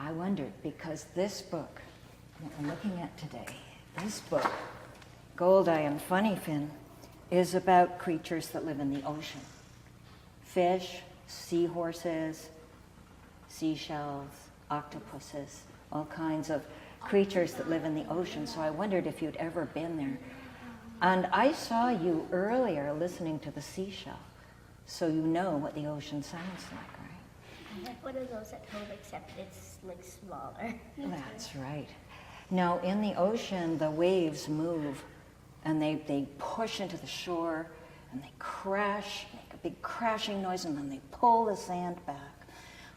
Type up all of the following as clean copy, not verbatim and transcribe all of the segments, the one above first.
I wondered, because this book that we're looking at today, this book, Goldeye and Funnyfin, is about creatures that live in the ocean. Fish, seahorses, seashells, octopuses, all kinds of creatures that live in the ocean. So I wondered if you'd ever been there. And I saw you earlier listening to the seashell, so you know what the ocean sounds like, right? I have one of those at home, except it's like smaller. That's right. Now, in the ocean, the waves move, and they push into the shore, and they crash, make a big crashing noise, and then they pull the sand back.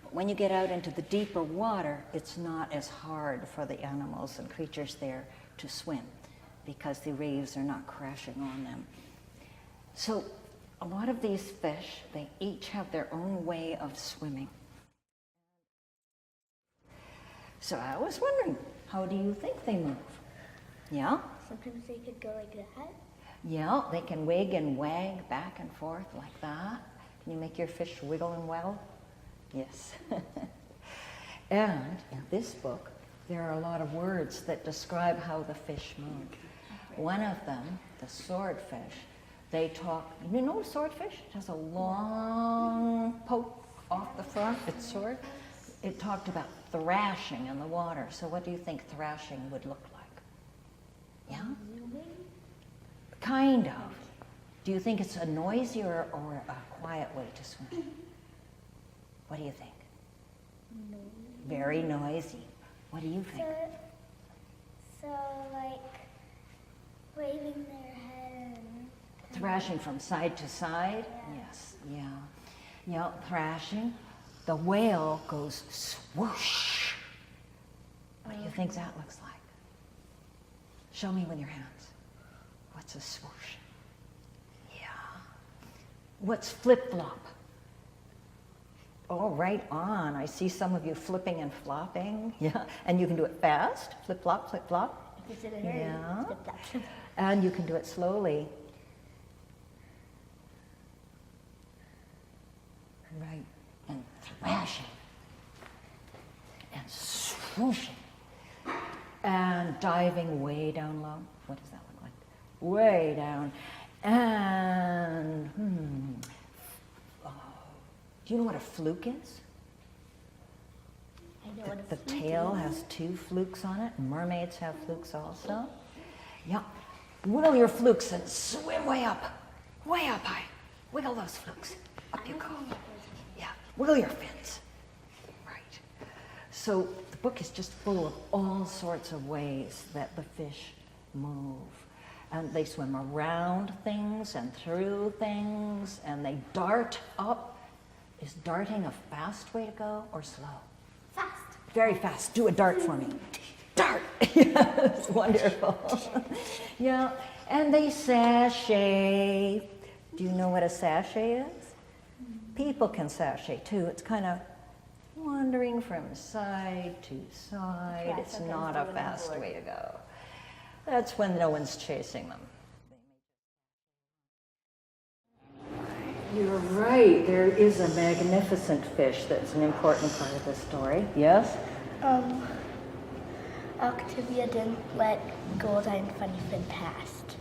But when you get out into the deeper water, it's not as hard for the animals and creatures there to swim, because the waves are not crashing on them. So a lot of these fish, they each have their own way of swimming. So I was wondering, how do you think they move? Yeah? Sometimes they could go like that. Yeah, they can wig and wag back and forth like that. Can you make your fish wiggle and well? Yes. And in this book, there are a lot of words that describe how the fish move. One of them, the swordfish, they talk, you know swordfish? It has a long poke off the front, its sword. It talked about thrashing in the water. So what do you think thrashing would look like? Yeah? Kind of. Do you think it's a noisy or a quiet way to swim? What do you think? Very noisy. What do you think? So like waving their head and Thrashing from side to side? Yeah. Yes, yeah. Yeah, thrashing. The whale goes swoosh. What do you think that looks like? Show me with your hands. What's a swoosh? Yeah. What's flip-flop? Oh, right on. I see some of you flipping and flopping. Yeah, and you can do it fast. Flip-flop, flip-flop. Is it a hurry? Yeah. Flip-flop. And you can do it slowly. Right. And thrashing. And swooshing. And diving way down low. What does that look like? Way down. And, do you know what a fluke is? I know what The a fluke tail is. has two flukes on it. Mermaids have flukes also. Yeah. Wiggle your flukes and swim way up high. Wiggle those flukes. Up you go. Yeah. Wiggle your fins. Right. So the book is just full of all sorts of ways that the fish move. And they swim around things and through things, and they dart up. Is darting a fast way to go or slow? Fast. Very fast. Do a dart for me. Dart! Yes, wonderful. Yeah, and they sashay. Do you know what a sashay is? People can sashay too. It's kind of wandering from side to side. Yeah, It's sometimes not they a wouldn't fast board. way to go. That's when no one's chasing them. You're right. There is a magnificent fish that's an important part of the story. Yes? Octavia didn't let Goldeye and Funnyfin past.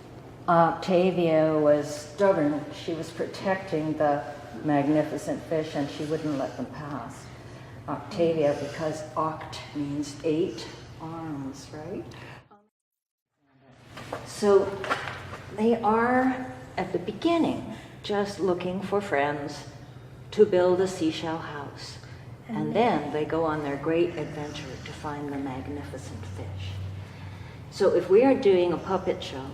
Octavia was stubborn. She was protecting the magnificent fish, and she wouldn't let them pass. Octavia, because oct means 8 arms, right? So they are, at the beginning, just looking for friends to build a seashell house. And then they go on their great adventure to find the magnificent fish. So if we are doing a puppet show,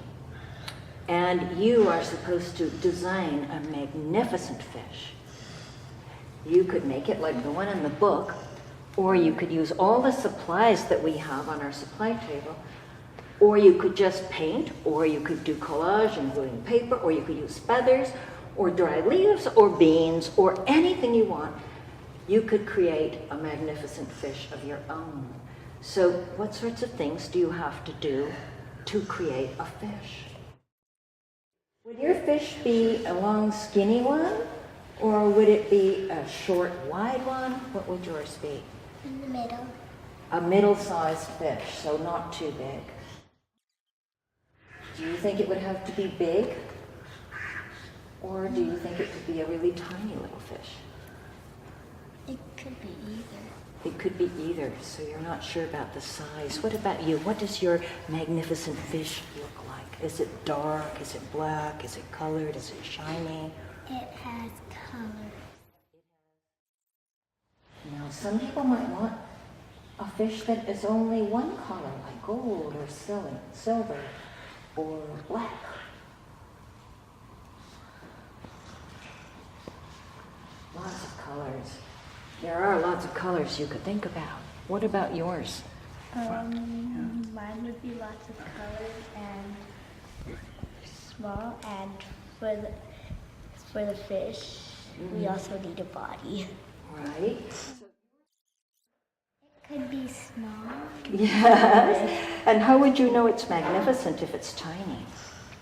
and you are supposed to design a magnificent fish, you could make it like the one in the book, or you could use all the supplies that we have on our supply table, or you could just paint, or you could do collage and gluing paper, or you could use feathers, or dried leaves, or beans, or anything you want. You could create a magnificent fish of your own. So what sorts of things do you have to do to create a fish? Would your fish be a long, skinny one, or would it be a short, wide one? What would yours be? In the middle. A middle-sized fish, so not too big. Do you think it would have to be big? Or do you think it could be a really tiny little fish? It could be either. It could be either, so you're not sure about the size. What about you? What does your magnificent fish look like? Is it dark? Is it black? Is it colored? Is it shiny? It has colors. Now, some people might want a fish that is only one color, like gold or silver or black. Lots of colors. There are lots of colors you could think about. What about yours? Mine would be lots of colors and small. And for the fish, we also need a body. Right. It could be small. Yes. And how would you know it's magnificent if it's tiny?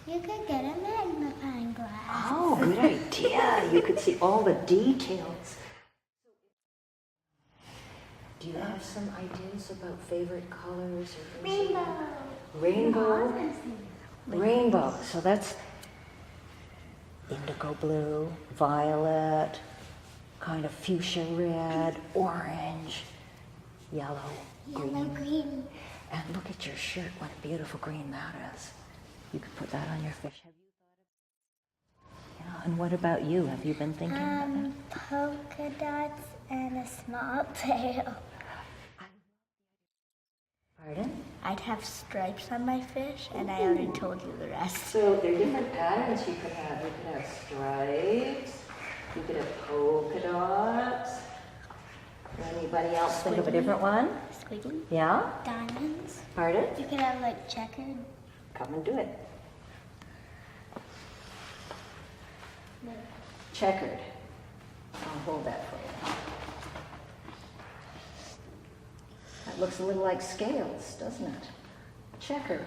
You could get a magnifying glass. Oh, good idea. You could see all the details. Do you have some ideas about favorite colors? Or Rainbow. Rainbow? Rainbow. So that's indigo blue, violet, kind of fuchsia red, orange, yellow, green. And look at your shirt, what a beautiful green that is. You could put that on your fish. Have you thought of? Yeah, and what about you? Have you been thinking about that? Polka dots and a small tail. Pardon? I'd have stripes on my fish, and I already told you the rest. So there are different patterns you could have. You could have stripes, you could have polka dots. Anybody else think of a different one? Squiggly. Yeah? Diamonds. Pardon? You could have like checkered. Come and do it. Checkered. I'll hold that for you. That looks a little like scales, doesn't it? Checkered.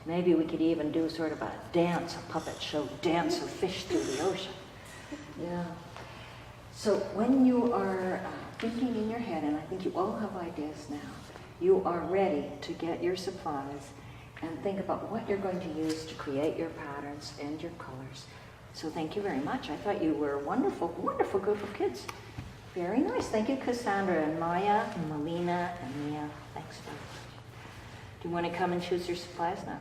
Maybe we could even do sort of a dance, a puppet show, dance of fish through the ocean. Yeah. So when you are thinking in your head, and I think you all have ideas now, you are ready to get your supplies and think about what you're going to use to create your patterns and your colors. So thank you very much. I thought you were a wonderful, wonderful group of kids. Very nice. Thank you, Ca'Sandra and Maya and Malina and Mia. Thanks very much. Do you want to come and choose your supplies now?